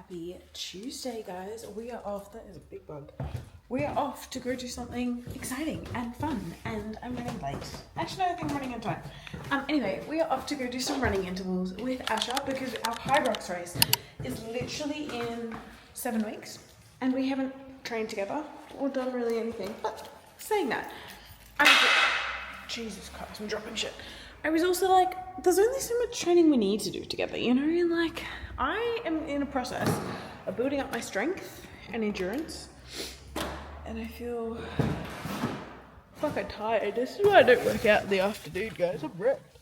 Happy Tuesday, guys. We are off. That is a big bug. We are off to go do something exciting and fun, and I'm running late. Actually, no, I think I'm running on time. Anyway, we are off to go do some running intervals with Asha because our Hyrox race is literally in 7 weeks, and we haven't trained together or done really anything. But saying that, Jesus Christ, I'm dropping shit. I was also like, there's only so much training we need to do together, you know? And like, I am in a process of building up my strength and endurance, and I feel fucking tired. This is why I don't work out in the afternoon, guys. I'm wrecked.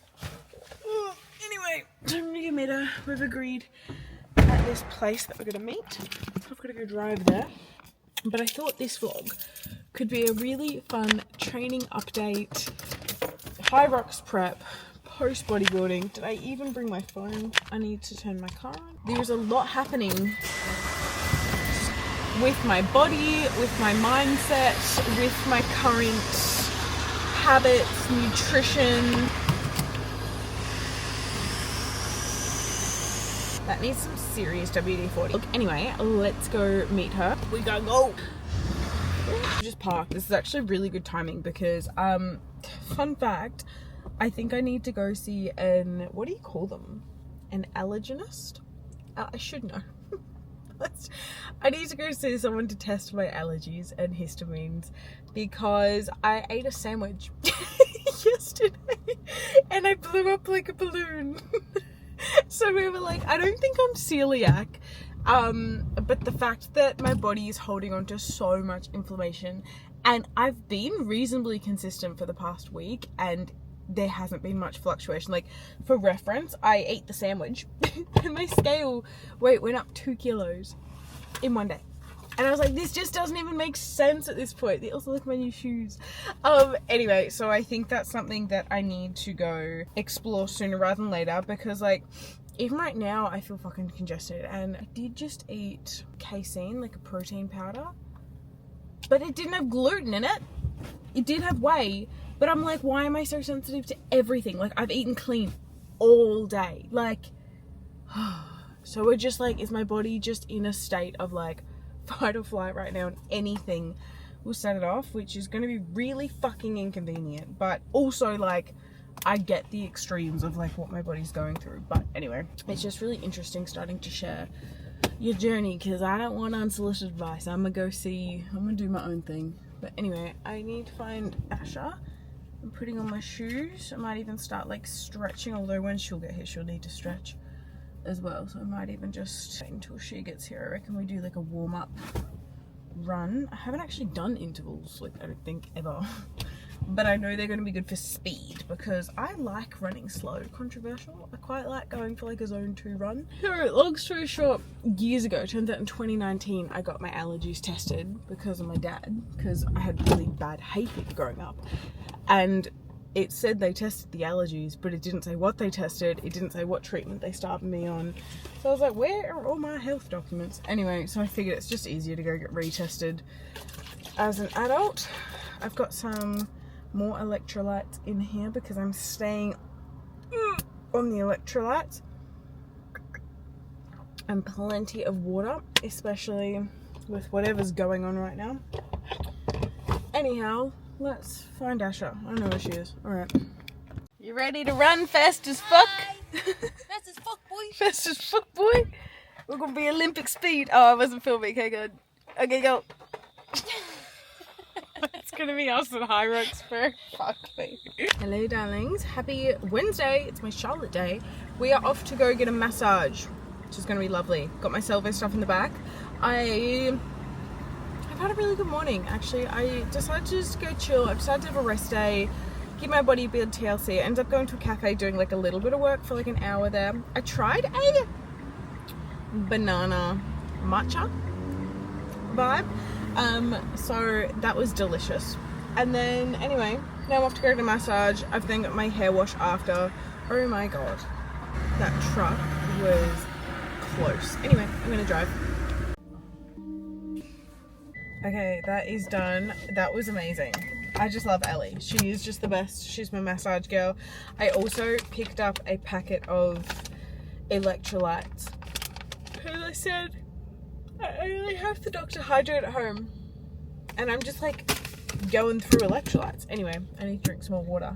Anyway, so me and Meta, we've agreed at this place that we're gonna meet. So I've got to go drive there. But I thought this vlog could be a really fun training update, Hyrox prep, post bodybuilding. Did I even bring my phone? I need to turn my car on. There's a lot happening with my body, with my mindset, with my current habits, nutrition. That needs some serious WD-40. Look, anyway, let's go meet her. We gotta go. Just parked. This is actually really good timing because, fun fact, I think I need to go see an, what do you call them? An allergenist? I should know. I need to go see someone to test my allergies and histamines because I ate a sandwich yesterday and I blew up like a balloon. So we were like, I don't think I'm celiac, but the fact that my body is holding on to so much inflammation, and I've been reasonably consistent for the past week and there hasn't been much fluctuation. Like, for reference, I ate the sandwich and my scale weight went up 2 kilos in one day. And I was like, this just doesn't even make sense at this point. They also look my new shoes. Anyway, so I think that's something that I need to go explore sooner rather than later because, like, even right now I feel fucking congested. And I did just eat casein, like a protein powder, but it didn't have gluten in it. It did have whey, but I'm like, why am I so sensitive to everything? Like, I've eaten clean all day. Like, so we're just like, is my body just in a state of like fight or flight right now, and anything will set it off, which is going to be really fucking inconvenient. But also, like, I get the extremes of like what my body's going through. But anyway, it's just really interesting starting to share your journey because I don't want unsolicited advice. I'm gonna do my own thing. But anyway, I need to find Asha. I'm putting on my shoes. I might even start like stretching, although when she'll get here she'll need to stretch as well, so I might even just wait until she gets here. I reckon we do like a warm-up run. I haven't actually done intervals, like, I don't think ever, but I know they're going to be good for speed because I like running slow. Controversial, I quite like going for like a zone 2 run. So long story short, years ago, turns out in 2019 I got my allergies tested because of my dad, because I had really bad hay fever growing up, and it said they tested the allergies, but it didn't say what they tested. It didn't say what treatment they started me on. So I was like, where are all my health documents? Anyway, so I figured it's just easier to go get retested as an adult. I've got some more electrolytes in here because I'm staying on the electrolytes. And plenty of water, especially with whatever's going on right now. Anyhow, let's find Asha. I don't know where she is. Alright. You ready to run fast as fuck? Fast as fuck, boy. Fast as fuck, boy. We're gonna be Olympic speed. Oh, I wasn't filming. Okay, good. Okay, go. It's gonna be us and Hyrox for fuck me. Hello, darlings. Happy Wednesday. It's my Charlotte day. We are off to go get a massage, which is gonna be lovely. Got my Selvo stuff in the back. I've had a really good morning, actually. I decided to just go chill. I decided to have a rest day, give my body a bit of TLC. I ended up going to a cafe doing like a little bit of work for like an hour there. I tried a banana matcha vibe, so that was delicious. And then anyway, now I'm off to go to a massage. I've then got my hair wash after. Oh my god, that truck was close. Anyway, I'm gonna drive. Okay, that is done. That was amazing. I just love Ellie. She is just the best. She's my massage girl. I also picked up a packet of electrolytes because I said I only have the Dr. Hydrate at home, and I'm just like going through electrolytes. Anyway, I need to drink some more water.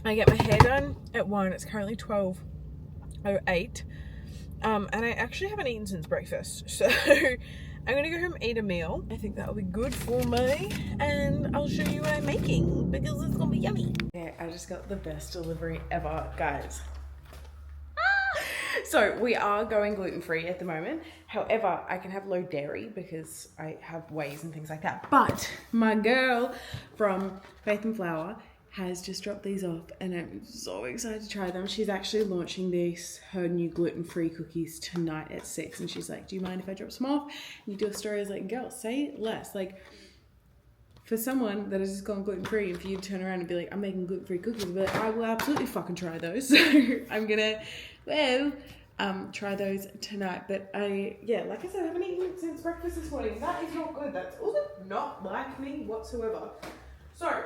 I get my hair done at 1. It's currently 12:08. And I actually haven't eaten since breakfast, so I'm gonna go home and eat a meal. I think that'll be good for me, and I'll show you what I'm making because it's gonna be yummy. Yeah, I just got the best delivery ever, guys. So we are going gluten-free at the moment. However, I can have low dairy because I have wheys and things like that. But my girl from Faith and Flour has just dropped these off, and I'm so excited to try them. She's actually launching her new gluten-free cookies tonight at 6, and she's like, do you mind if I drop some off? And you do a story. I was like, girl, say less. Like, for someone that has just gone gluten-free, if you turn around and be like, I'm making gluten-free cookies, I'll be like, I will absolutely fucking try those. So I'm gonna, try those tonight. But yeah, like I said, I haven't eaten since breakfast this morning. That is not good. That's also not like me whatsoever. So,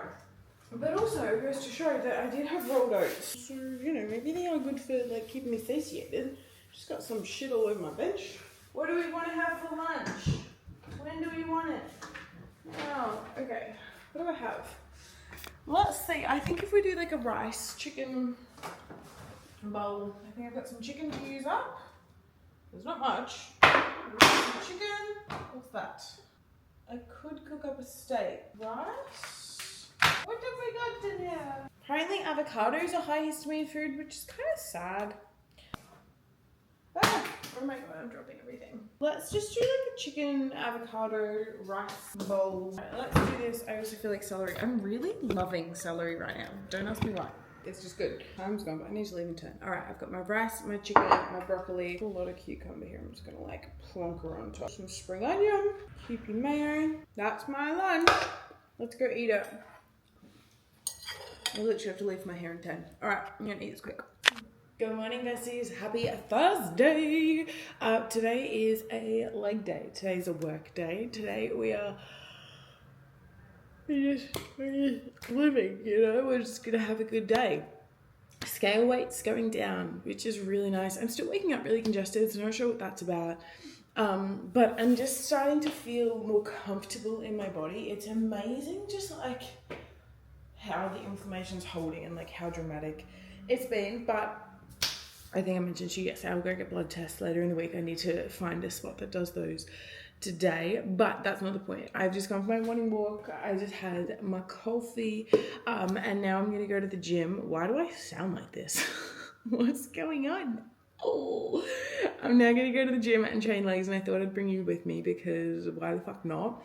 but also it goes to show that I did have rolled oats. So, you know, maybe they are good for like keeping me satiated. Just got some shit all over my bench. What do we want to have for lunch? When do we want it? Oh, okay. What do I have? Let's see. I think if we do like a rice chicken bowl, I think I've got some chicken to use up. There's not much. Some chicken. What's that? I could cook up a steak. Rice. What have we got in here? Apparently avocados are high histamine food, which is kind of sad. Ah, oh my god, I'm dropping everything. Let's just do like a chicken avocado rice bowl. Right, let's do this. I also feel like celery. I'm really loving celery right now. Don't ask me why. It's just good. Time's gone, but I need to leave and turn. All right, I've got my rice, my chicken, my broccoli. A lot of cucumber here. I'm just gonna like plonk her on top. Some spring onion, Kewpie mayo. That's my lunch. Let's go eat it. I literally have to leave my hair in 10. All right, I'm gonna eat this quick. Good morning, besties. Happy Thursday. Today is a leg day. Today's a work day. Today we're just living, you know. We're just gonna have a good day. Scale weight's going down, which is really nice. I'm still waking up really congested, so I'm not sure what that's about. But I'm just starting to feel more comfortable in my body. It's amazing just like how the inflammation's holding and like how dramatic it's been. But I think I mentioned to you yesterday, I'll go get blood tests later in the week. I need to find a spot that does those today, but that's not the point. I've just gone for my morning walk. I just had my coffee, and now I'm gonna go to the gym. Why do I sound like this? What's going on? Oh, I'm now gonna go to the gym and train legs, and I thought I'd bring you with me because why the fuck not?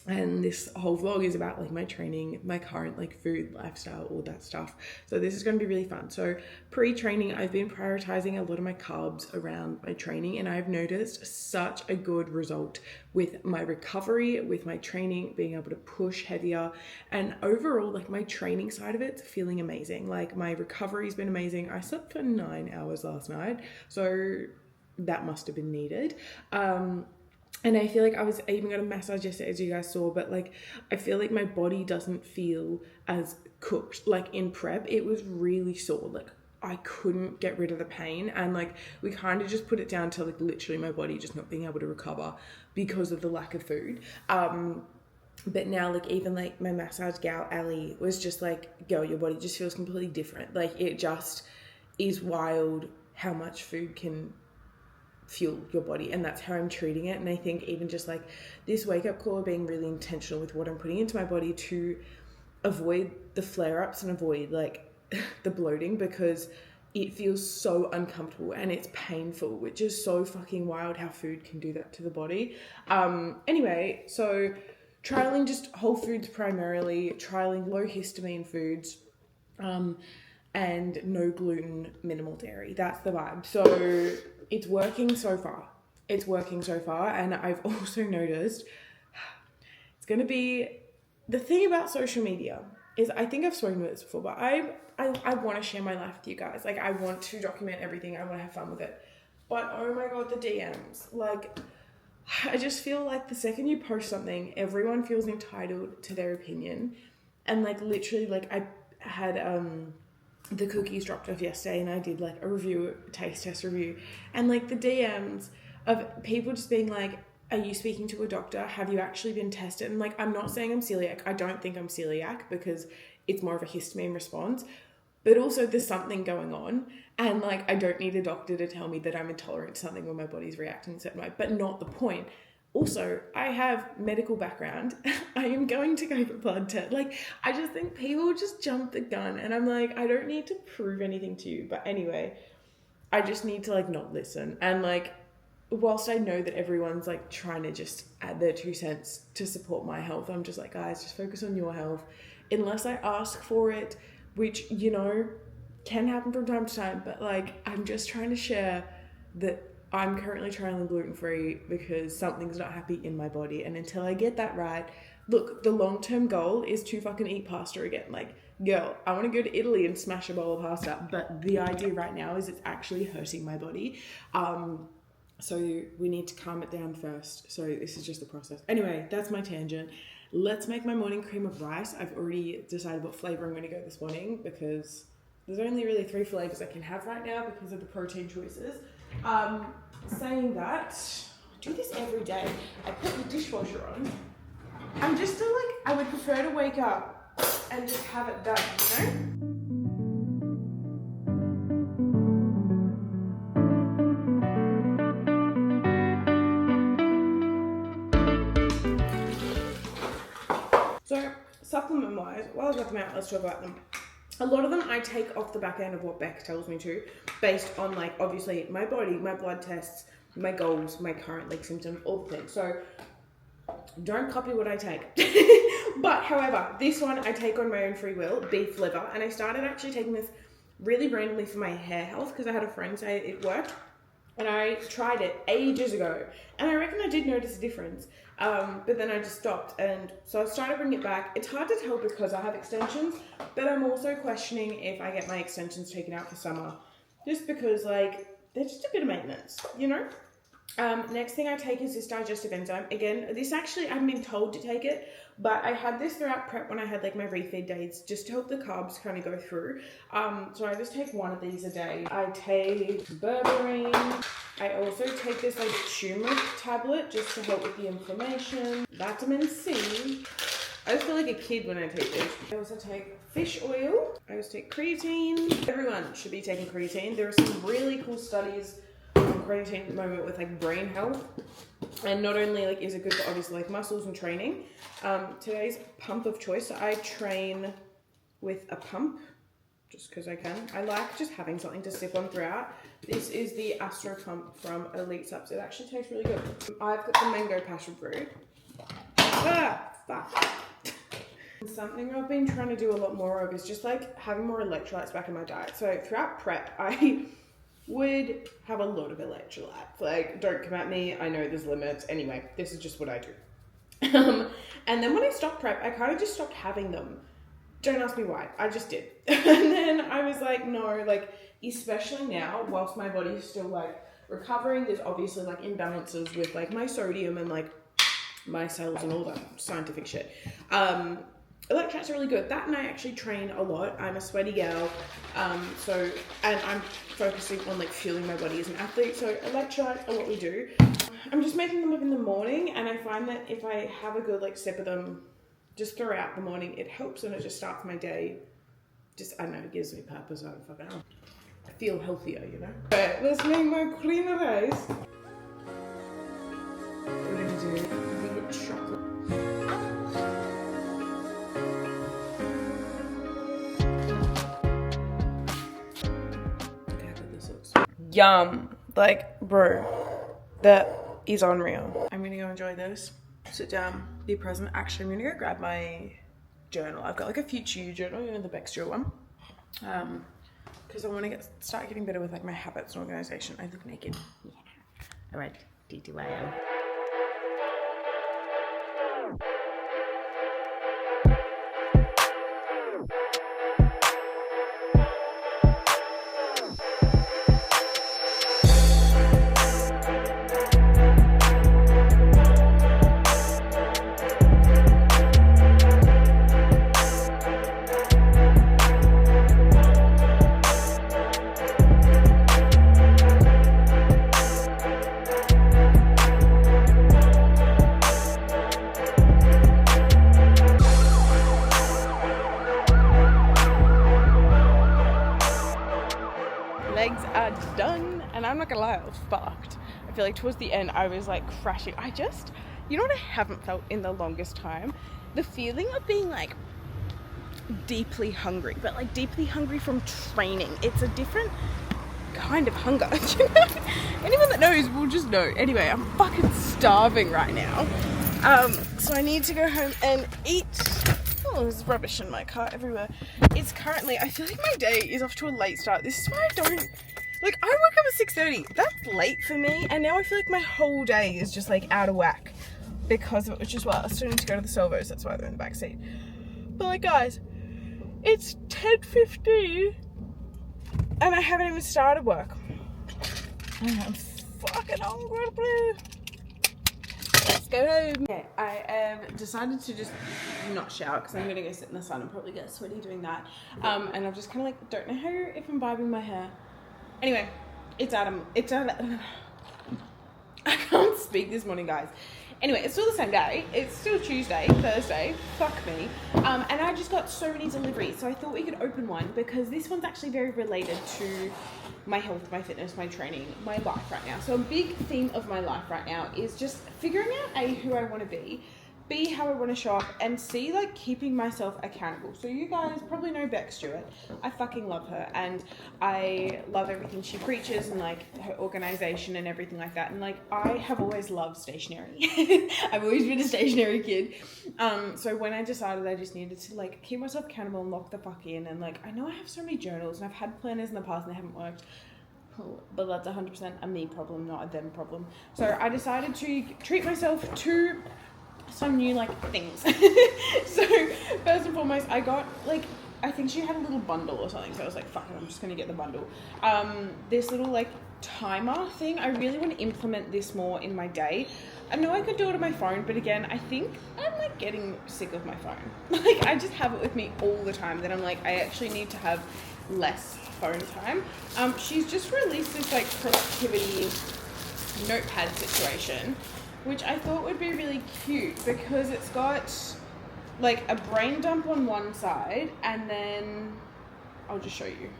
And this whole vlog is about like my training, my current like food, lifestyle, all that stuff. So this is going to be really fun. So pre-training, I've been prioritizing a lot of my carbs around my training, and I've noticed such a good result with my recovery, with my training, being able to push heavier, and overall like my training side of it's feeling amazing. Like my recovery's been amazing. I slept for 9 hours last night, so that must have been needed. And I feel like I even got a massage yesterday, as you guys saw, but like, I feel like my body doesn't feel as cooked. Like in prep, it was really sore. Like I couldn't get rid of the pain. And like, we kind of just put it down to like literally my body just not being able to recover because of the lack of food. But now like even like my massage gal, Ali, was just like, girl, your body just feels completely different. Like it just is wild how much food can fuel your body, and that's how I'm treating it. And I think even just like this wake up call, being really intentional with what I'm putting into my body to avoid the flare-ups and avoid like the bloating, because it feels so uncomfortable and it's painful, which is so fucking wild how food can do that to the body. Anyway, so trialing just whole foods primarily, trialing low histamine foods, and no gluten, minimal dairy. That's the vibe. So it's working so far. It's working so far. And I've also noticed it's going to be, the thing about social media is, I think I've spoken about this before, but I want to share my life with you guys. Like I want to document everything. I want to have fun with it. But oh my God, the DMs, like I just feel like the second you post something, everyone feels entitled to their opinion. And like literally, like I had the cookies dropped off yesterday and I did like a taste test review, and like the DMs of people just being like, are you speaking to a doctor? Have you actually been tested? And like, I'm not saying I'm celiac. I don't think I'm celiac because it's more of a histamine response, but also there's something going on. And like, I don't need a doctor to tell me that I'm intolerant to something when my body's reacting a certain way, but not the point. Also, I have medical background. I am going to go for blood test. Like, I just think people just jump the gun, and I'm like, I don't need to prove anything to you. But anyway, I just need to like not listen. And like, whilst I know that everyone's like trying to just add their 2 cents to support my health, I'm just like, guys, just focus on your health. Unless I ask for it, which, you know, can happen from time to time, but like, I'm just trying to share that I'm currently trialing gluten-free because something's not happy in my body. And until I get that right, look, the long-term goal is to fucking eat pasta again. Like, girl, I want to go to Italy and smash a bowl of pasta. But the idea right now is it's actually hurting my body. So we need to calm it down first. So this is just the process. Anyway, that's my tangent. Let's make my morning cream of rice. I've already decided what flavor I'm going to go this morning because there's only really 3 flavors I can have right now because of the protein choices. Saying that, I do this every day. I put the dishwasher on. I'm just still like, I would prefer to wake up and just have it done, you know? So, supplement-wise, while I've got them out, let's talk about them. A lot of them I take off the back end of what Beck tells me to, based on like, obviously, my body, my blood tests, my goals, my current like symptoms, all the things. So, don't copy what I take. But, however, this one I take on my own free will, beef liver, and I started actually taking this really randomly for my hair health because I had a friend say it worked. And I tried it ages ago, and I reckon I did notice a difference. But then I just stopped, and so I started bringing it back. It's hard to tell because I have extensions, but I'm also questioning if I get my extensions taken out for summer, just because like they're just a bit of maintenance, you know. Next thing I take is this digestive enzyme. Again, this actually I haven't been told to take it, but I had this throughout prep when I had like my refeed days, just to help the carbs kind of go through. So I just take 1 of these a day. I take berberine. I also take this like turmeric tablet just to help with the inflammation. Vitamin C. I just feel like a kid when I take this. I also take fish oil. I also take creatine. Everyone should be taking creatine. There are some really cool studies on creatine at the moment with like brain health. And not only like is it good for obviously like muscles and training. Today's pump of choice. So I train with a pump just because I can. I like just having something to sip on throughout. This is the Astro Pump from Elite Subs. It actually tastes really good. I've got the mango passion fruit. Fuck. Something I've been trying to do a lot more of is just like having more electrolytes back in my diet. So throughout prep, I would have a lot of electrolytes. Like, don't come at me. I know there's limits. Anyway, this is just what I do. And then when I stopped prep, I kind of just stopped having them. Don't ask me why. I just did. And then I was like, no, like, especially now, whilst my body is still like recovering, there's obviously like imbalances with like my sodium and like my cells and all that scientific shit. Electrolytes are really good. That and I actually train a lot. I'm a sweaty gal. And I'm focusing on like fueling my body as an athlete. So electrolytes are what we do. I'm just making them up in the morning, and I find that if I have a good like sip of them just throughout the morning, it helps and it just starts my day. Just, I don't know, it gives me purpose. I don't fucking know. I feel healthier, you know? Alright, let's make my cream of rice. We're gonna do the chocolate. Yum. Like, bro, that is unreal. I'm gonna go enjoy this, sit down, be present. Actually, I'm gonna go grab my journal. I've got like a future journal, you know, the Bextra one. Because I want to start getting better with like my habits and organization. I look naked. Yeah. All right, DTYL. are done, and I'm not gonna lie, I was fucked. I feel like towards the end I was like crashing. You know what I haven't felt in the longest time? The feeling of being like deeply hungry, but like deeply hungry from training. It's a different kind of hunger. Anyone that knows will just know. Anyway, I'm fucking starving right now. So I need to go home and eat. Oh, there's rubbish in my car everywhere. It's currently, I feel like my day is off to a late start. This is why I don't, like, I woke up at 6:30. That's late for me, and now I feel like my whole day is just like out of whack because of it, which is why I still need to go to the servos. That's why they're in the back seat. But like, guys, it's 10:15 and I haven't even started work. I'm fucking hungry. Let's go home. Okay, I have decided to just not shower because I'm gonna go sit in the sun and probably get sweaty doing that. And I've just kind of like, don't know how if I'm vibing my hair. Anyway, it's out. I can't speak this morning, guys. Anyway, it's still the same day. It's still Tuesday, Thursday. Fuck me. And I just got so many deliveries, so I thought we could open one because this one's actually very related to my health, my fitness, my training, my life right now. So a big theme of my life right now is just figuring out A, who I want to be, B, how I want to show up, and C, like keeping myself accountable. So you guys probably know Beck Stewart. I fucking love her, and I love everything she preaches and like her organization and everything like that. And like, I have always loved stationery. I've always been a stationery kid. So when I decided I just needed to like keep myself accountable and lock the fuck in, and like, I know I have so many journals and I've had planners in the past and they haven't worked. But that's 100% a me problem, not a them problem. So I decided to treat myself to some new like things. So first and foremost, I got like, I think she had a little bundle or something, so I was like, fuck it, I'm just gonna get the bundle. This little like timer thing, I really want to implement this more in my day. I know I could do it on my phone, but again, I think I'm like getting sick of my phone. Like, I just have it with me all the time that I'm like, I actually need to have less phone time. She's just released this like productivity notepad situation, which I thought would be really cute because it's got like a brain dump on one side, and then I'll just show you.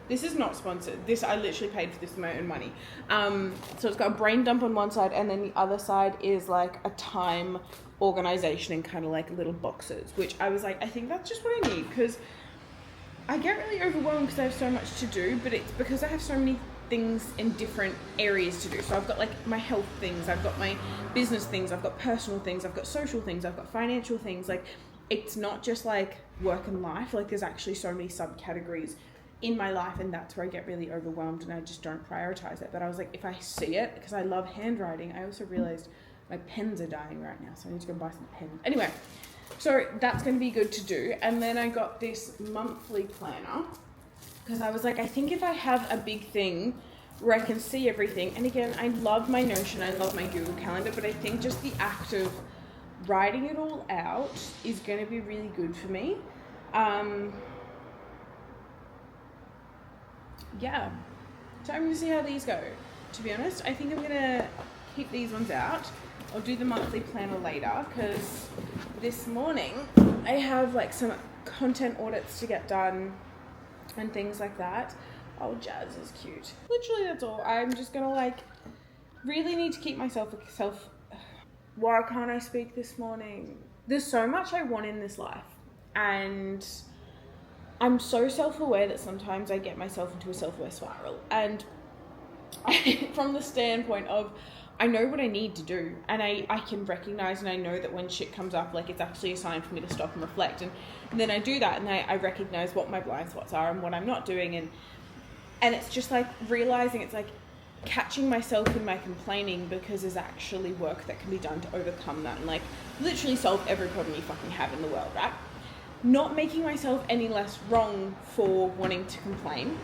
This is not sponsored. This, I literally paid for this with my own money. So it's got a brain dump on one side, and then the other side is like a time organization and kind of like little boxes, which I was like, I think that's just what I need, because I get really overwhelmed because I have so much to do, but it's because I have so many things in different areas to do. So I've got like my health things, I've got my business things, I've got personal things, I've got social things, I've got financial things. Like, it's not just like work and life. Like, there's actually so many subcategories in my life, and that's where I get really overwhelmed and I just don't prioritize it. But I was like, if I see it, because I love handwriting, I also realized my pens are dying right now, so I need to go buy some pens. Anyway, so that's going to be good to do. And then I got this monthly planner because I was like, I think if I have a big thing where I can see everything, and again, I love my Notion, I love my Google Calendar, but I think just the act of writing it all out is going to be really good for me. Yeah, so I'm going to see how these go. To be honest, I think I'm going to keep these ones out. I'll do the monthly planner later, because this morning I have like some content audits to get done and things like that. Oh, Jazz is cute. Literally, that's all. I'm just gonna like really need to keep myself. Why can't I speak this morning? There's so much I want in this life, and I'm so self-aware that sometimes I get myself into a self-aware spiral. And from the standpoint of, I know what I need to do, and I can recognize, and I know that when shit comes up, like, it's actually a sign for me to stop and reflect. And then I do that, and I recognize what my blind spots are and what I'm not doing. And it's just like realizing, it's like catching myself in my complaining, because there's actually work that can be done to overcome that and like literally solve every problem you fucking have in the world, right? Not making myself any less wrong for wanting to complain,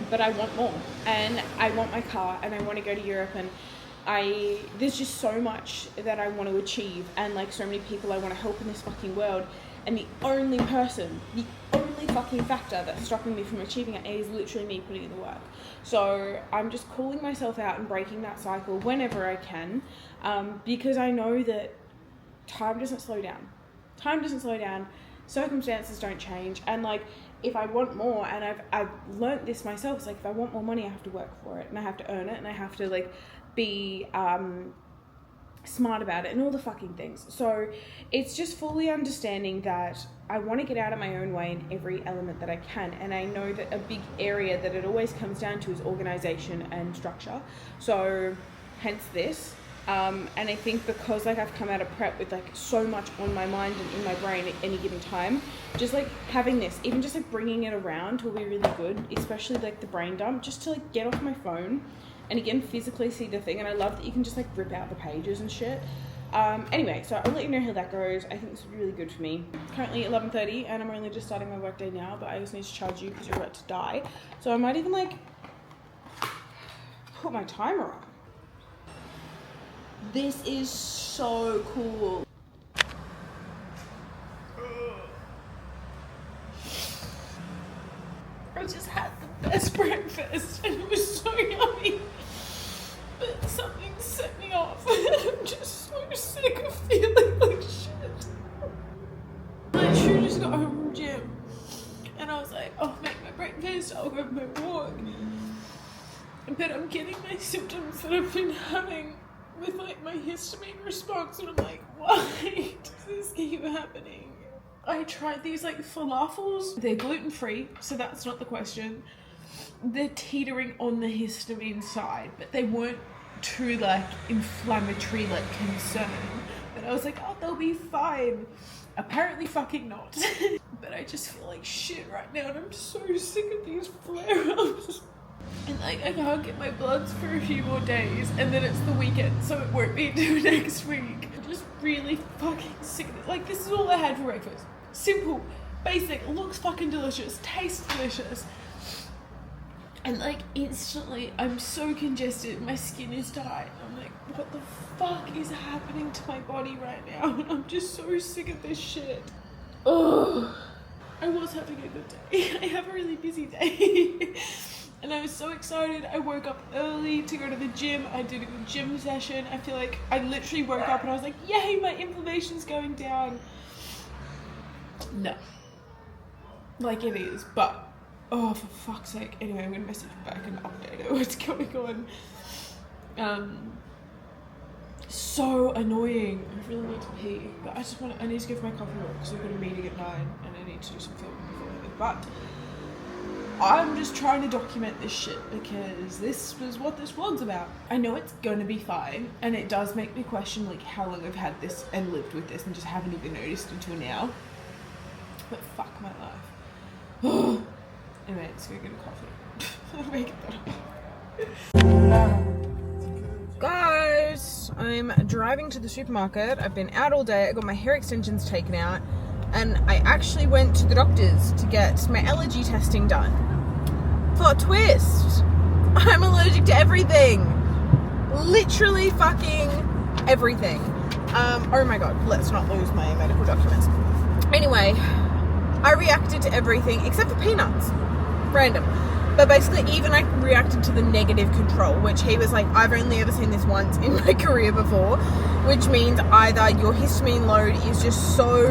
but I want more, and I want my car, and I want to go to Europe, and there's just so much that I want to achieve, and like so many people I want to help in this fucking world, and the only fucking factor that's stopping me from achieving it is literally me putting in the work. So I'm just calling myself out and breaking that cycle whenever I can, because I know that time doesn't slow down. Circumstances don't change, and like if I want more, and I've learnt this myself, it's like if I want more money, I have to work for it, and I have to earn it, and I have to like be smart about it and all the fucking things. So it's just fully understanding that I want to get out of my own way in every element that I can, and I know that a big area that it always comes down to is organization and structure. So hence this. And I think because like I've come out of prep with like so much on my mind and in my brain at any given time, just like having this, even just like bringing it around will be really good, especially like the brain dump, just to like get off my phone and again physically see the thing. And I love that you can just like rip out the pages and shit. Anyway, so I'll let you know how that goes. I think this would be really good for me. Currently 11:30 and I'm only just starting my workday now, but I just need to charge you because you're about to die. So I might even like put my timer on. This is so cool. I just had the best breakfast and it was so yummy. But something set me off and I'm just so sick of feeling like shit. I literally just got home from gym and I was like, I'll make my breakfast, I'll go for my walk. But I'm getting my symptoms that I've been having with like my histamine response, and I'm like, why does this keep happening? I tried these like falafels. They're gluten-free, so that's not the question. They're teetering on the histamine side, but they weren't too like inflammatory like concern. But I was like, oh, they'll be fine. Apparently fucking not. But I just feel like shit right now, and I'm so sick of these flare-ups. And like I can't get my bloods for a few more days, and then it's the weekend, so it won't be due next week. I'm just really fucking sick of it. Like, this is all I had for breakfast. Simple, basic, looks fucking delicious, tastes delicious. And like instantly I'm so congested, my skin is tight. I'm like, what the fuck is happening to my body right now? And I'm just so sick of this shit. Ugh. I was having a good day. I have a really busy day. And I was so excited. I woke up early to go to the gym. I did a good gym session. I feel like I literally woke up and I was like, yay, my inflammation's going down. No. Like it is, but oh, for fuck's sake. Anyway, I'm gonna message back and update her what's going on. So annoying. I really need to pee, but I need to go for my coffee walk because I've got a meeting at 9 and I need to do some filming before then. But I'm just trying to document this shit because this was what this vlog's about. I know it's gonna be fine, and it does make me question like how long I've had this and lived with this and just haven't even noticed until now. But fuck my life. Anyway, let's go get a coffee. I'll make it better. Guys, I'm driving to the supermarket. I've been out all day. I got my hair extensions taken out, and I actually went to the doctor's to get my allergy testing done. Plot twist, I'm allergic to everything. Literally fucking everything. Oh my god, let's not lose my medical documents. Anyway, I reacted to everything except for peanuts. Random. But basically, even I reacted to the negative control, which he was like, I've only ever seen this once in my career before, which means either your histamine load is just so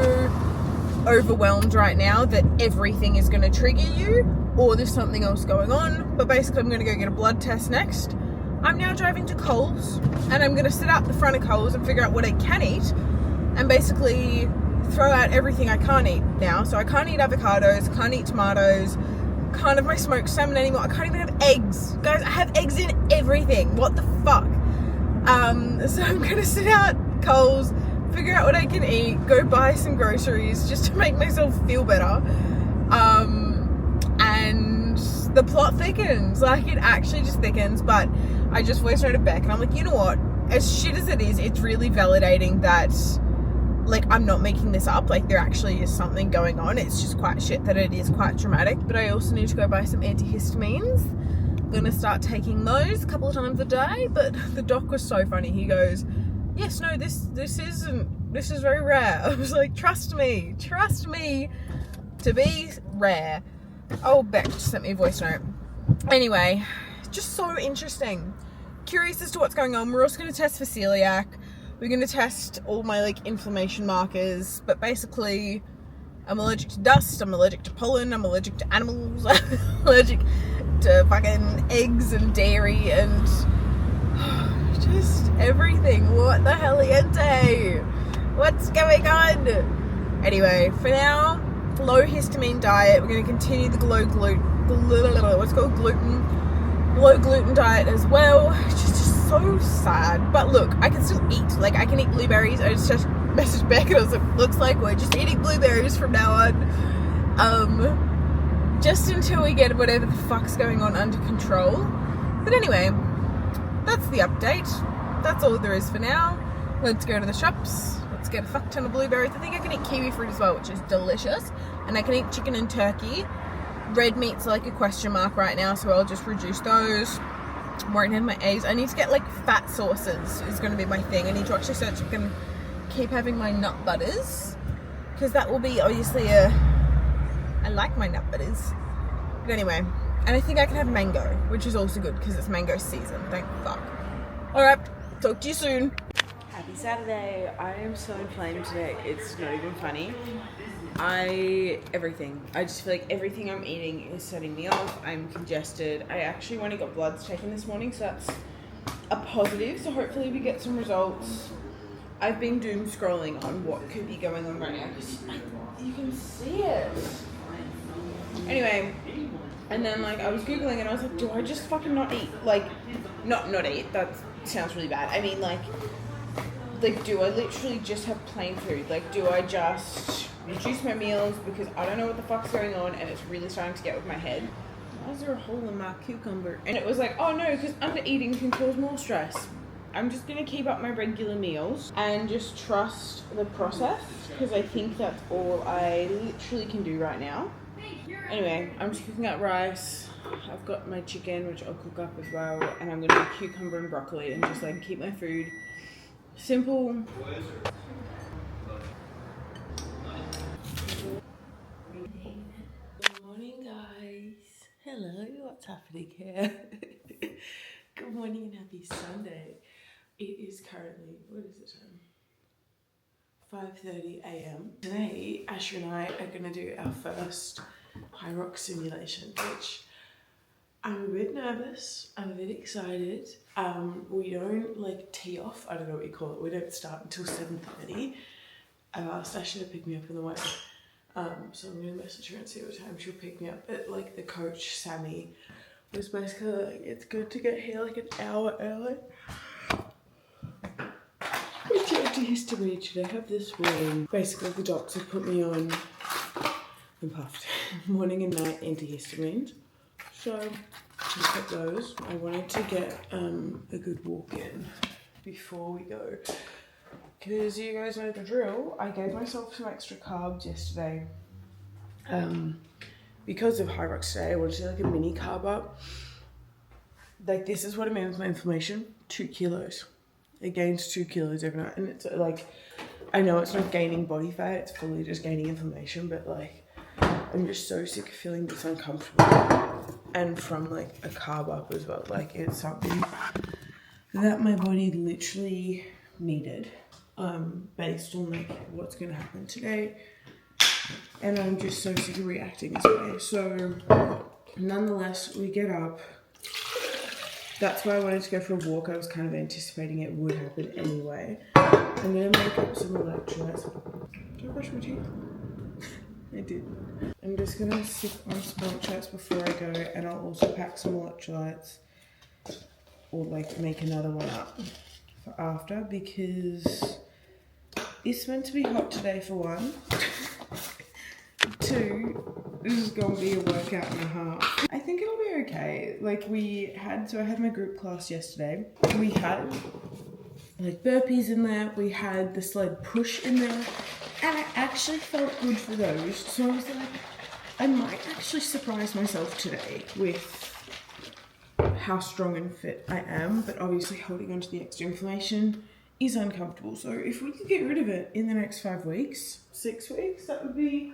overwhelmed right now that everything is going to trigger you, or there's something else going on. But basically, I'm going to go get a blood test next. I'm now driving to Coles, and I'm going to sit out the front of Coles and figure out what I can eat, and basically throw out everything I can't eat now. So I can't eat avocados, can't eat tomatoes, can't have my smoked salmon anymore. I can't even have eggs. Guys, I have eggs in everything. What the fuck? So I'm going to sit out Coles, figure out what I can eat, go buy some groceries just to make myself feel better. And the plot thickens. Like, it actually just thickens. But I just voice noted Beck and I'm like, you know what? As shit as it is, it's really validating that like I'm not making this up, like there actually is something going on. It's just quite shit that it is quite traumatic. But I also need to go buy some antihistamines. I'm gonna start taking those a couple of times a day. But the doc was so funny. He goes, yes, no, this is very rare. I was like, trust me to be rare. Oh, Beck just sent me a voice note. Anyway, just so interesting. Curious as to what's going on. We're also going to test for celiac. We're going to test all my like inflammation markers, but basically I'm allergic to dust, I'm allergic to pollen, I'm allergic to animals, I'm allergic to fucking eggs and dairy and just everything. What the heliente? What's going on? Anyway, for now, low histamine diet. We're going to continue the low gluten diet as well. It's just so sad. But look, I can still eat. Like, I can eat blueberries. I just messaged back and I was like, looks like we're just eating blueberries from now on. Just until we get whatever the fuck's going on under control. But anyway, that's the update. That's all there is for now. Let's go to the shops. Let's get a fuck ton of blueberries. I think I can eat kiwi fruit as well, which is delicious. And I can eat chicken and turkey. Red meat's like a question mark right now, so I'll just reduce those. Won't have my eggs. I need to get like fat sauces is going to be my thing. I need to actually search if I can keep having my nut butters, because that will be obviously I like my nut butters. But anyway, and I think I can have mango, which is also good because it's mango season. Thank fuck. Alright, talk to you soon. Happy Saturday. I am so inflamed today. It's not even funny. I just feel like everything I'm eating is setting me off. I'm congested. I actually only got bloods taken this morning, so that's a positive. So hopefully we get some results. I've been doom scrolling on what could be going on right now because you can see it. Anyway, and then like I was Googling and I was like, do I just fucking not eat? Like, not eat. That sounds really bad. I mean like do I literally just have plain food? Like, do I just reduce my meals because I don't know what the fuck's going on and it's really starting to get with my head? Why is there a hole in my cucumber? And it was like, oh no, because under eating can cause more stress. I'm just gonna keep up my regular meals and just trust the process because I think that's all I literally can do right now. Anyway, I'm just cooking up rice. I've got my chicken, which I'll cook up as well, and I'm gonna do cucumber and broccoli and just like keep my food simple. Good morning, guys. Hello, what's happening here? Good morning and happy Sunday. It is currently, what is the time? 5:30 a.m. Today, Asher and I are going to do our first Hyrox simulation, which I'm a bit nervous, I'm a bit excited. We don't like tee off, I don't know what you call it, we don't start until 7:30. I've asked Asher to pick me up in the way. So I'm going to message her and see what time she'll pick me up. But like the coach, Sammy, was basically like, it's good to get here like an hour early. Which antihistamine should I have this morning? Basically the doctor put me on and puffed morning and night antihistamines. So I took those. I wanted to get a good walk in before we go. Because you guys know the drill. I gave myself some extra carbs yesterday. Because of Hyrox today, I wanted to do like a mini carb up. Like this is what I mean with my inflammation. 2 kilos. It gains 2 kilos every night. And it's like, I know it's not gaining body fat, it's fully just gaining inflammation, but like, I'm just so sick of feeling this uncomfortable. And from like a carb up as well. Like it's something that my body literally needed. Based on like what's gonna happen today, and I'm just so sick of reacting this way. So nonetheless, we get up. That's why I wanted to go for a walk. I was kind of anticipating it would happen anyway. I'm gonna make up some electrolytes. Did I brush my teeth? I did. I'm just gonna sip on some electrolytes before I go, and I'll also pack some electrolytes or like make another one up for after, because it's meant to be hot today for one. 2, this is gonna be a workout and a half. I think it'll be okay. Like I had my group class yesterday. We had like burpees in there. We had the sled push in there. And I actually felt good for those. So I was like, I might actually surprise myself today with how strong and fit I am. But obviously holding onto the extra inflammation is uncomfortable. So if we could get rid of it in the next 5 weeks, 6 weeks, that would be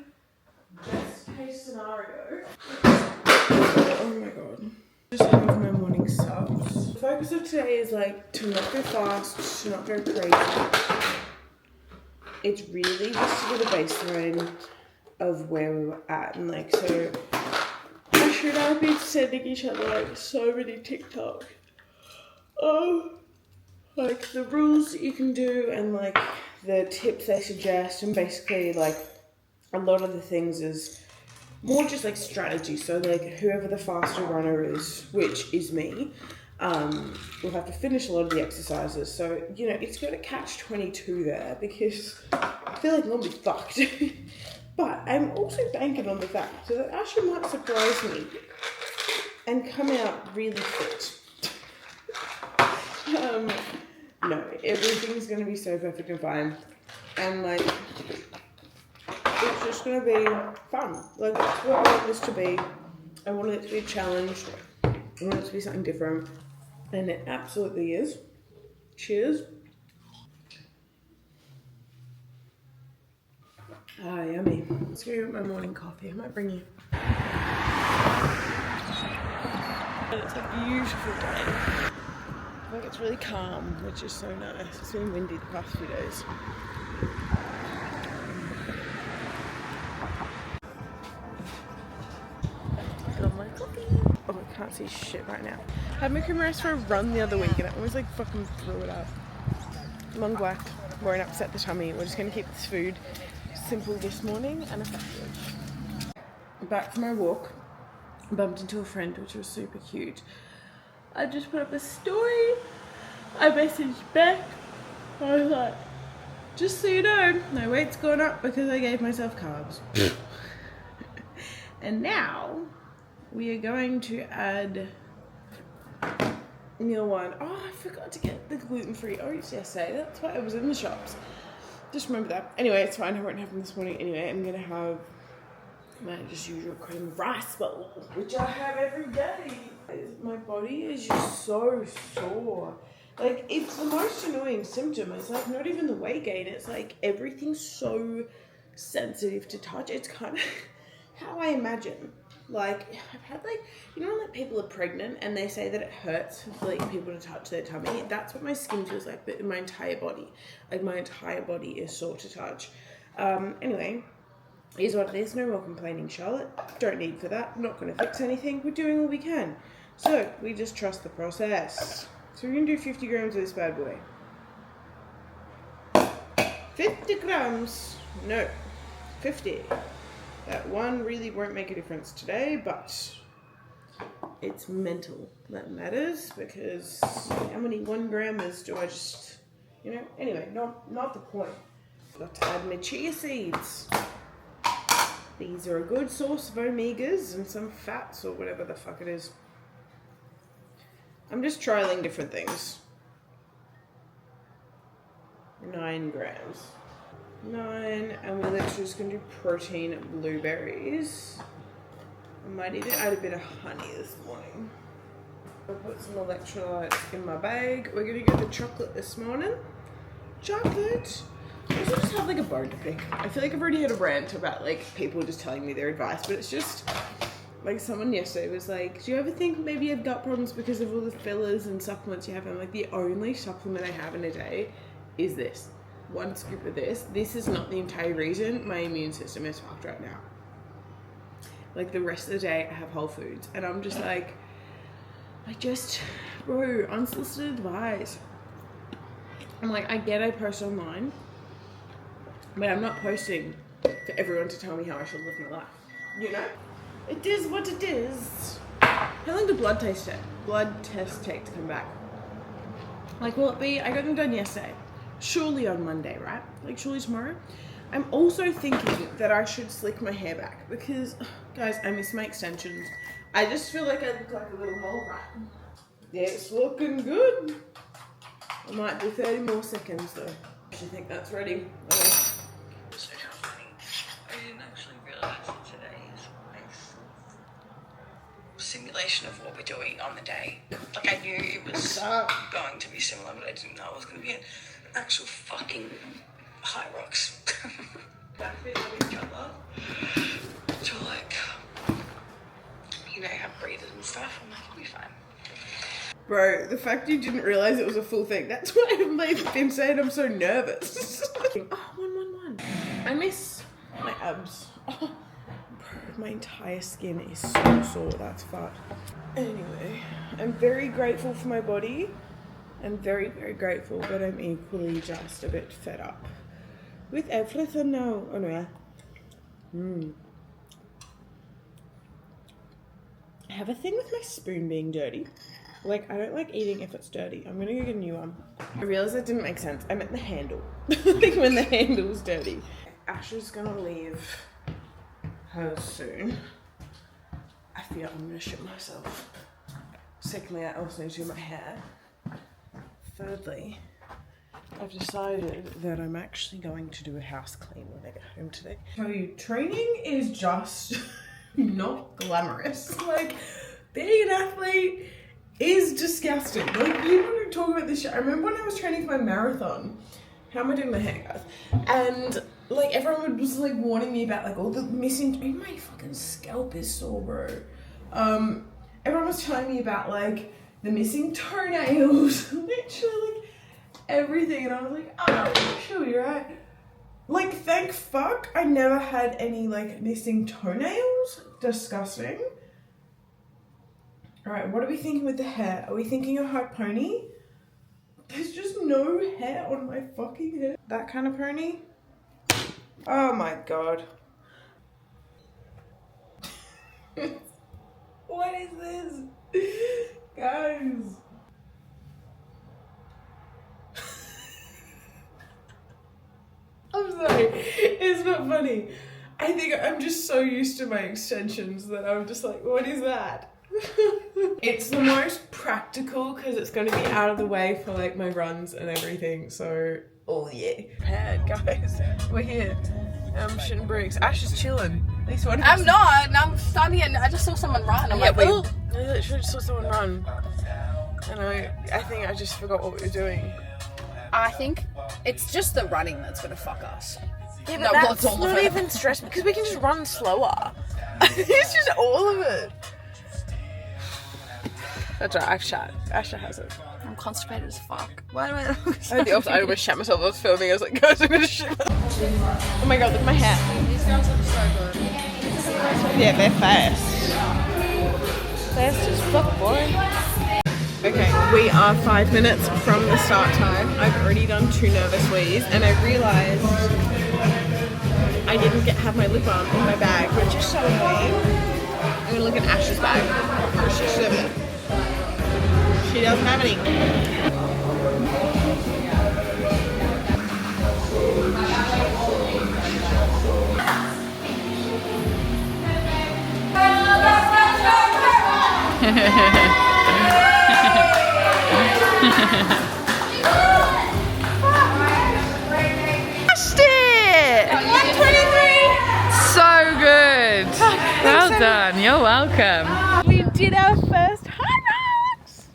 best case scenario. Oh my god. Just having my morning subs. The focus of today is like to not go fast, to not go crazy. It's really just to get a baseline of where we were at, and like, so Ash and I have been sending each other like so many TikToks. Oh, like the rules that you can do and like the tips they suggest, and basically like a lot of the things is more just like strategy. So like whoever the faster runner is, which is me, will have to finish a lot of the exercises. So, you know, it's got a catch-22 there because I feel like I'm gonna be fucked. But I'm also banking on the fact that Ashley might surprise me and come out really fit. No, everything's gonna be so perfect and fine. And like, it's just gonna be fun. Like, that's what I want this to be. I want it to be a challenge. I want it to be something different. And it absolutely is. Cheers. Ah, yummy. Let's go get my morning coffee. I might bring you. And it's a beautiful day. Like, it's really calm, which is so nice. It's been windy the past few days. Got my coffee. Oh, I can't see shit right now. I had my cream rice for a run the other week and I always like fucking threw it up. Long black, won't upset the tummy. We're just gonna keep this food simple this morning and effective. Back from my walk, bumped into a friend, which was super cute. I just put up a story. I messaged back. I was like, just so you know, my weight's gone up because I gave myself carbs. And now we are going to add meal one. Oh, I forgot to get the gluten-free oats yesterday. That's why I was in the shops. Just remember that. Anyway, it's fine. I won't have them this morning. Anyway, I'm going to have my just usual cream of rice bowl, which I have every day. My body is just so sore. Like, it's the most annoying symptom. It's like not even the weight gain. It's like everything's so sensitive to touch. It's kind of how I imagine. Like, I've had like, you know when like people are pregnant and they say that it hurts for like people to touch their tummy? That's what my skin feels like, but in my entire body. Like, my entire body is sore to touch. Anyway, here's what it is. No more complaining, Charlotte. Don't need for that. Not going to fix anything. We're doing all we can. So, we just trust the process. So we're going to do 50 grams of this bad boy. 50 grams. No. 50. That one really won't make a difference today, but it's mental that matters, because how many 1 grammers do I just, you know? Anyway, not the point. Got to add my chia seeds. These are a good source of omegas and some fats or whatever the fuck it is. I'm just trialing different things. 9 grams. 9, and we're literally just going to do protein blueberries. I might even add a bit of honey this morning. I'll put some electrolytes in my bag. We're going to get the chocolate this morning. Chocolate! I also just have like a bone to pick. I feel like I've already had a rant about like people just telling me their advice, but it's just like someone yesterday was like, do you ever think maybe you have gut problems because of all the fillers and supplements you have? And I'm like, the only supplement I have in a day is this. 1 scoop of this. This is not the entire reason my immune system is fucked right now. Like, the rest of the day I have Whole Foods and I'm just like, bro, unsolicited advice. I'm like, I get I post online, but I'm not posting for everyone to tell me how I should live my life. You know? It is what it is. How long do blood tests take to come back? Like, will it be, I got them done yesterday. Surely on Monday, right? Like, surely tomorrow. I'm also thinking that I should slick my hair back because, guys, I miss my extensions. I just feel like I look like a little mole rat. Yeah, it's looking good. I might do 30 more seconds though. I should think that's ready. Okay. So funny. I didn't actually realise that today is a simulation of what we're doing on the day. Like, I knew it was going to be similar, but I didn't know it was going to be an actual fucking Hyrox. That bit of each other to, like, you know, have breathers and stuff. I'm like, it'll be fine. Bro, the fact you didn't realise it was a full thing, that's why I've been saying I'm so nervous. Oh, 111. I miss My abs. Oh, my entire skin is so sore. That's fucked. Anyway, I'm very grateful for my body. I'm very, very grateful, but I'm equally just a bit fed up with everything now. Oh no, yeah. I have a thing with my spoon being dirty. Like, I don't like eating if it's dirty. I'm gonna go get a new one. I realized that didn't make sense. I meant the handle. Like when the handle's dirty. Ashley's gonna leave hers soon. I feel I'm gonna shit myself. Secondly, I also need to do my hair. Thirdly, I've decided that I'm actually going to do a house clean when I get home today. I tell you, training is just not glamorous. Like, being an athlete is disgusting. Like, people don't talk about this shit. I remember when I was training for my marathon. How am I doing my hair, guys? And like everyone was like warning me about like all the missing. My fucking scalp is sore, bro. Everyone was telling me about like the missing toenails, literally like everything, and I was like, oh, sure, you're right. Like, thank fuck, I never had any like missing toenails. Disgusting. All right, what are we thinking with the hair? Are we thinking a hot pony? There's just no hair on my fucking head. That kind of pony? Oh my god. What is this? Guys. I'm sorry. It's not funny. I think I'm just so used to my extensions that I'm just like, what is that? It's the most practical because it's going to be out of the way for like my runs and everything. So, oh yeah. Prepared, guys. We're here. Shitting bricks. Ash is chilling. At least one. I'm not. I'm standing and I just saw someone run. I'm like, oh. I literally just saw someone run. And I think I just forgot what we were doing. I think it's just the running that's going to fuck us. Yeah, but that's not even stress because we can just run slower. It's just all of it. That's right, I've shot. Asha has it. I'm constipated as fuck. Why do I look so I almost shat myself. I was filming. I was like, guys, I'm gonna shit myself. Oh my god, look at my hair. These girls look so good. Yeah, they're fast. Fast as fuck, boy. Okay, we are 5 minutes from the start time. I've already done 2 nervous wheeze, and I realised I didn't have my lip balm in my bag, which is so annoying. I'm gonna look at Ash's bag. She doesn't have any. Smashed it! 123! So good. Well done. You're welcome. We did our first Hyrox.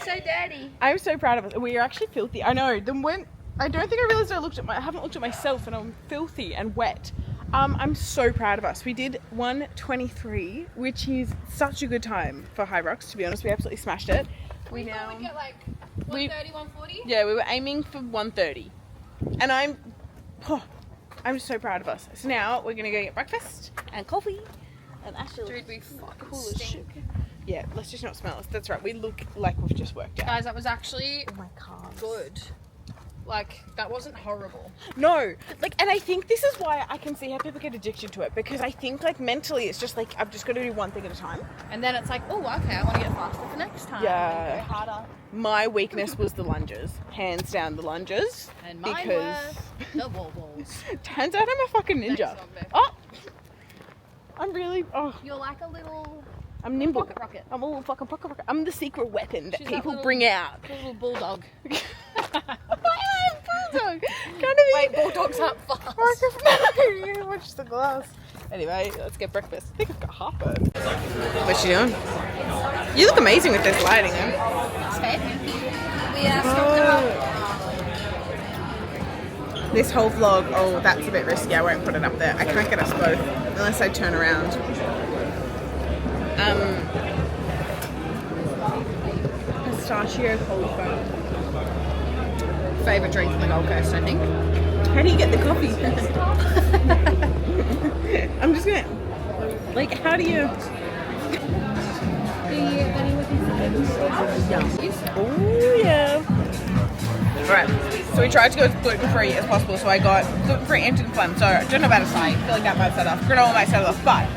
So dirty. I'm so proud of us. We are actually filthy. I know. Then when I don't think I realized I haven't looked at myself and I'm filthy and wet. I'm so proud of us. We did 123, which is such a good time for Hyrox, to be honest. We absolutely smashed it. We thought we'd get like 130, 140? Yeah, we were aiming for 130. And I'm so proud of us. So now we're gonna go get breakfast and coffee. And Ashley, Dude, we fucking cool as shit. stink. Yeah, let's just not smell us. That's right. We look like we've just worked out. Guys, that was actually Oh my calves. good. Like, that wasn't horrible. No, like, and I think this is why I can see how people get addicted to it, because I think like mentally it's just like I've just got to do one thing at a time. And then it's like, oh, okay, I want to get faster for next time. Yeah. And go harder. My weakness was the lunges, hands down the lunges. And mine because were the wall balls. turns out I'm a fucking ninja. Thanks, Dog Bear. Oh, I'm really You're like a little I'm nimble. pocket rocket. I'm a little fucking pocket rocket. I'm the secret weapon that She's that people little- bring out. A little bulldog. Bulldog. Kind of Wait, bulldogs aren't fast. No, you watch the glass. Anyway, let's get breakfast. I think I've got half it. What's she doing? You look amazing with this lighting, eh? We are stocked up. This whole vlog, oh, that's a bit risky. I won't put it up there. I can't get us both unless I turn around. Pistachio cold foam. Favourite drink from the Gold Coast, I think. How do you get the coffee? I'm just gonna, like, how do you? Oh yeah. Alright, so we tried to go as gluten-free as possible, so I got gluten-free anti-inflammatory. So I don't know about a side, I feel like that might set off. Granola might set off, but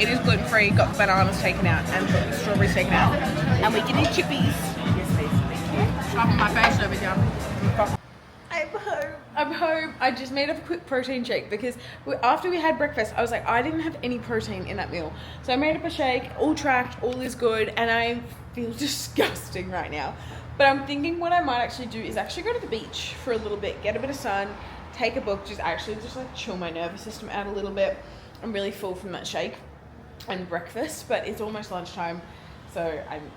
it is gluten-free, got the bananas taken out and the strawberries taken out. And we can eat chippies. Yes, please. Thank you. Up on my face over here. I'm home. I just made up a quick protein shake because after we had breakfast, I was like, I didn't have any protein in that meal. So I made up a shake, all tracked, all is good, and I feel disgusting right now. But I'm thinking what I might actually do is actually go to the beach for a little bit, get a bit of sun, take a book, just like chill my nervous system out a little bit. I'm really full from that shake and breakfast, but it's almost lunchtime, so I'm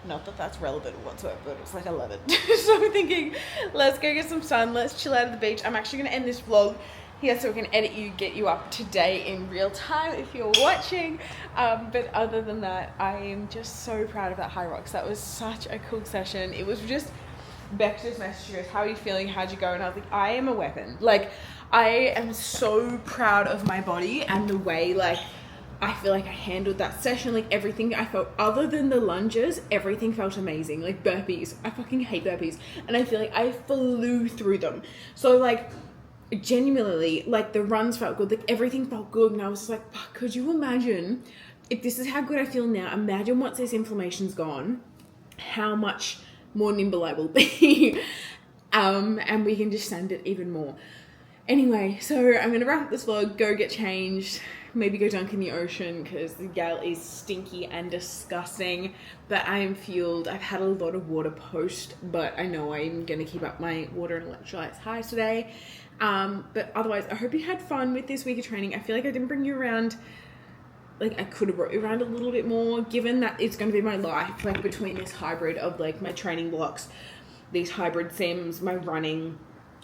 not that that's relevant whatsoever, but it's like 11. So I'm thinking, let's go get some sun, let's chill out at the beach. I'm actually going to end this vlog here so we can edit you, get you up today in real time if you're watching. But other than that, I am just so proud of that Hyrox. That was such a cool session. It was just, Beck just messaged us, how are you feeling, how'd you go? And I was like, I am a weapon. Like, I am so proud of my body and the way, like, I feel like I handled that session, like everything I felt, other than the lunges, everything felt amazing. Like burpees, I fucking hate burpees, and I feel like I flew through them. So like, genuinely, like the runs felt good, like everything felt good, and I was just like, fuck, could you imagine if this is how good I feel now? Imagine once this inflammation's gone, how much more nimble I will be. And we can just send it even more. Anyway, so I'm gonna wrap up this vlog, go get changed, maybe go dunk in the ocean because the gal is stinky and disgusting, but I am fueled. I've had a lot of water post, but I know I'm gonna keep up my water and electrolytes high today. But otherwise, I hope you had fun with this week of training. I feel like I didn't bring you around, like I could have brought you around a little bit more, given that it's gonna be my life, like between this hybrid of like my training blocks, these hybrid sims, my running,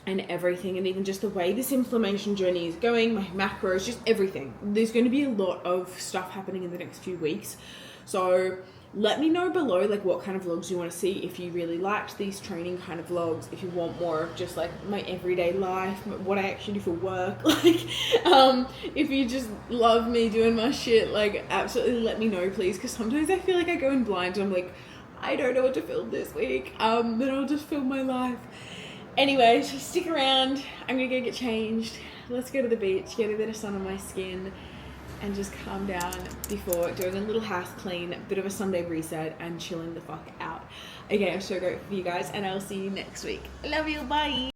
and everything, and even just the way this inflammation journey is going, my macros, just everything. There's going to be a lot of stuff happening in the next few weeks, so let me know below like what kind of vlogs you want to see, if you really liked these training kind of vlogs, if you want more of just like my everyday life, what I actually do for work, like if you just love me doing my shit, like absolutely let me know please, because sometimes I feel like I go in blind and I'm like, I don't know what to film this week, then I'll just film my life. Anyway, so stick around. I'm gonna go get changed. Let's go to the beach, get a bit of sun on my skin, and just calm down before doing a little house clean, a bit of a Sunday reset, and chilling the fuck out. Okay, I'm so grateful for you guys, and I'll see you next week. Love you, bye!